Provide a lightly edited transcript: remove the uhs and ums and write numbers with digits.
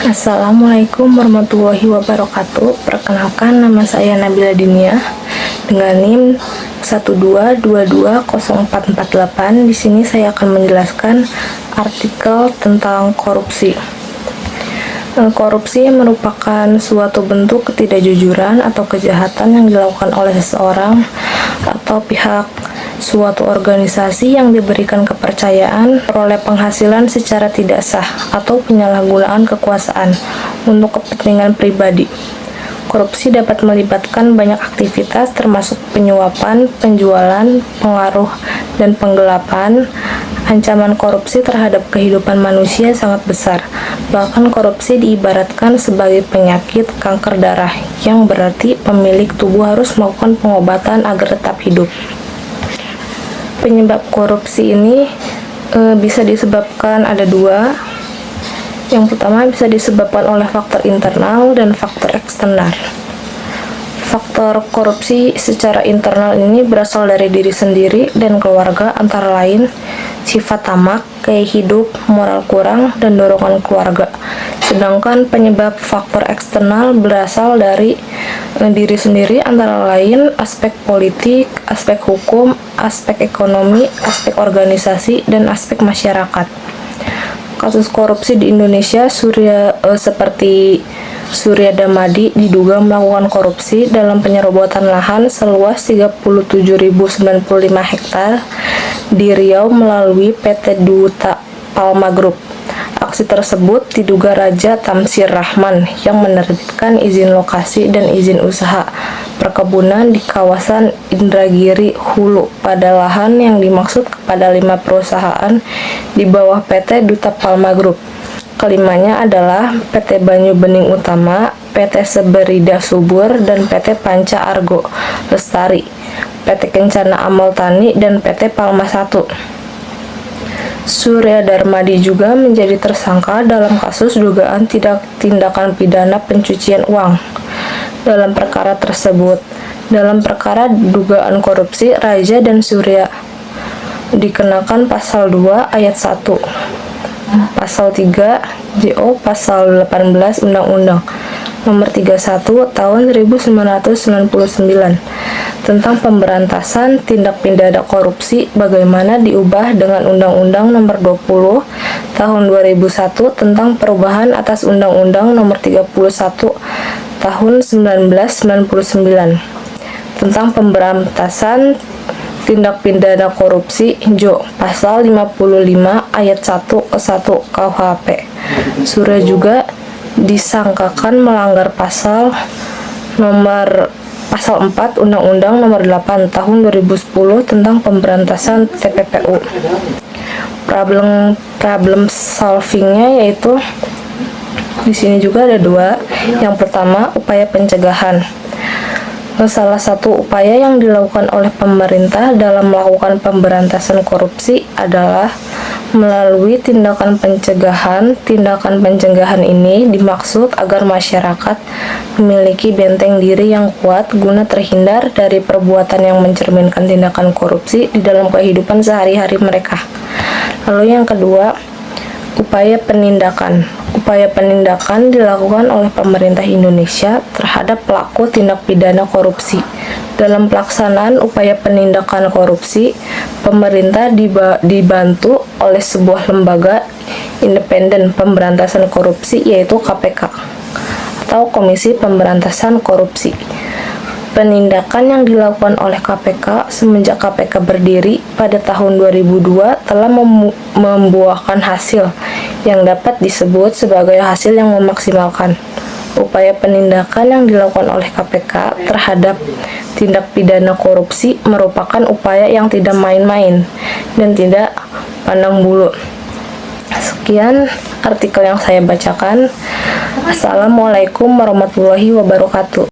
Assalamualaikum warahmatullahi wabarakatuh. Perkenalkan, nama saya Nabila Dinia dengan NIM 1222048. Di sini saya akan menjelaskan artikel tentang korupsi. Korupsi merupakan suatu bentuk ketidakjujuran atau kejahatan yang dilakukan oleh seseorang atau pihak suatu organisasi yang diberikan kepercayaan peroleh penghasilan secara tidak sah atau penyalahgunaan kekuasaan untuk kepentingan pribadi. Korupsi dapat melibatkan banyak aktivitas termasuk penyuapan, penjualan, pengaruh, dan penggelapan. Ancaman korupsi terhadap kehidupan manusia sangat besar. Bahkan korupsi diibaratkan sebagai penyakit kanker darah, yang berarti pemilik tubuh harus melakukan pengobatan agar tetap hidup. Penyebab korupsi ini bisa disebabkan ada dua. Yang pertama bisa disebabkan oleh faktor internal dan faktor eksternal. Faktor korupsi secara internal ini berasal dari diri sendiri dan keluarga, antara lain sifat tamak, gaya hidup, moral kurang, dan dorongan keluarga. Sedangkan penyebab faktor eksternal berasal dari diri sendiri, antara lain aspek politik, aspek hukum, aspek ekonomi, aspek organisasi, dan aspek masyarakat. Kasus korupsi di Indonesia seperti Surya Damadi diduga melakukan korupsi dalam penyerobotan lahan seluas 37.095 hektar di Riau melalui PT Duta Palma Group. Aksi tersebut diduga Raja Tamsir Rahman yang menerbitkan izin lokasi dan izin usaha perkebunan di kawasan Indragiri Hulu pada lahan yang dimaksud kepada 5 perusahaan di bawah PT Duta Palma Group. Kelimanya adalah PT Banyu Bening Utama, PT Seberida Subur, dan PT Panca Argo Lestari, PT Kencana Amal Tani, dan PT Palma 1. Surya Darmadi juga menjadi tersangka dalam kasus dugaan tindakan pidana pencucian uang. Dalam perkara tersebut, dalam perkara dugaan korupsi, Raja dan Surya dikenakan pasal 2 ayat 1, pasal 3 JO, pasal 18 Undang-Undang Nomor 31 Tahun 1999 tentang pemberantasan tindak pidana korupsi, bagaimana diubah dengan Undang-Undang Nomor 20 Tahun 2001 tentang perubahan atas Undang-Undang Nomor 31 Tahun 1999 tentang pemberantasan tindak pidana korupsi JO, pasal 55 ayat 1 ke 1 KUHP. Surya juga disangkakan melanggar pasal 4 Undang-Undang Nomor 8 Tahun 2010 tentang pemberantasan TPPU. Problem solvingnya yaitu di sini juga ada dua. Yang pertama, upaya pencegahan. Salah satu upaya yang dilakukan oleh pemerintah dalam melakukan pemberantasan korupsi adalah melalui tindakan pencegahan. Tindakan pencegahan ini dimaksud agar masyarakat memiliki benteng diri yang kuat guna terhindar dari perbuatan yang mencerminkan tindakan korupsi di dalam kehidupan sehari-hari mereka. Lalu yang kedua, upaya penindakan. Upaya penindakan dilakukan oleh pemerintah Indonesia terhadap pelaku tindak pidana korupsi. Dalam pelaksanaan upaya penindakan korupsi, pemerintah dibantu oleh sebuah lembaga independen pemberantasan korupsi, yaitu KPK atau Komisi Pemberantasan Korupsi. Penindakan yang dilakukan oleh KPK semenjak KPK berdiri pada tahun 2002 telah membuahkan hasil yang dapat disebut sebagai hasil yang memaksimalkan. Upaya penindakan yang dilakukan oleh KPK terhadap tindak pidana korupsi merupakan upaya yang tidak main-main dan tidak pandang bulu. Sekian artikel yang saya bacakan. Assalamualaikum warahmatullahi wabarakatuh.